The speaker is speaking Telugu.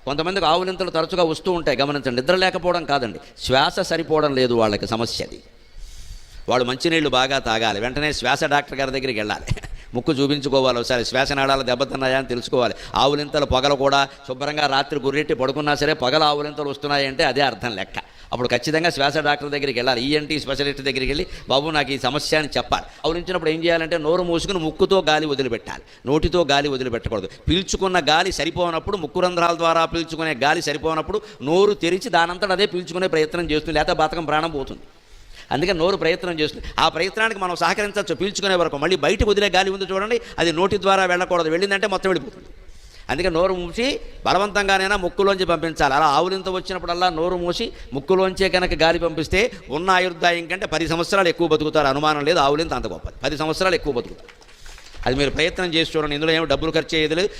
కొంతమందికి ఆవులింతలు తరచుగా వస్తూ ఉంటాయి, గమనించండి. నిద్ర లేకపోవడం కాదండి, శ్వాస సరిపోవడం లేదు వాళ్ళకి, సమస్య అది. వాళ్ళు మంచినీళ్ళు బాగా తాగాలి, వెంటనే శ్వాస డాక్టర్ గారి దగ్గరికి వెళ్ళాలి, ముక్కు చూపించుకోవాలి, ఒకసారి శ్వాసనాళాలు దెబ్బతిన్నాయా అని తెలుసుకోవాలి. ఆవులింతలు పగలు కూడా శుభ్రంగా రాత్రి గుర్రెట్టి పడుకున్నా సరే పగల ఆవులింతలు వస్తున్నాయంటే అదే అర్థం లెక్క. అప్పుడు ఖచ్చితంగా శ్వాస డాక్టర్ దగ్గరికి వెళ్ళాలి, ఈఎన్టీ స్పెషలిస్ట్ దగ్గరికి వెళ్ళి బాబు నాకు ఈ సమస్య అని చెప్పాలి. ఆవులించినప్పుడు ఏం చేయాలంటే నోరు మూసుకుని ముక్కుతో గాలి వదిలిపెట్టాలి, నోటితో గాలి వదిలిపెట్టకూడదు. పీల్చుకున్న గాలి సరిపోనప్పుడు, ముక్కు రంధ్రాల ద్వారా పీల్చుకునే గాలి సరిపోనప్పుడు నోరు తెరిచి దానంతట అదే పీల్చుకునే ప్రయత్నం చేస్తుంది, లేకపోతే బతకం ప్రాణం పోతుంది. అందుకే నోరు ప్రయత్నం చేస్తుంది. ఆ ప్రయత్నానికి మనం సహకరించవచ్చు పీల్చుకునే వరకు. మళ్ళీ బయటకు వదిలే గాలి ఉంది చూడండి, అది నోటి ద్వారా వెళ్ళకూడదు, వెళ్ళిందంటే మొత్తం వెళ్ళిపోతుంది. అందుకే నోరు మూసి బలవంతంగానైనా ముక్కులోంచి పంపించాలి. అలా ఆవులింత వచ్చినప్పుడల్లా నోరు మూసి ముక్కులోంచే కనుక గాలి పంపిస్తే ఉన్న ఆయుర్దాయం కంటే 10 సంవత్సరాలు ఎక్కువ బతుకుతారు, అనుమానం లేదు. ఆవులింత అంత గొప్పది, 10 సంవత్సరాలు ఎక్కువ బతుకుతారు. అది మీరు ప్రయత్నం చేసి చూడండి, ఇందులో ఏమో డబ్బులు ఖర్చు అయ్యేది లేదు.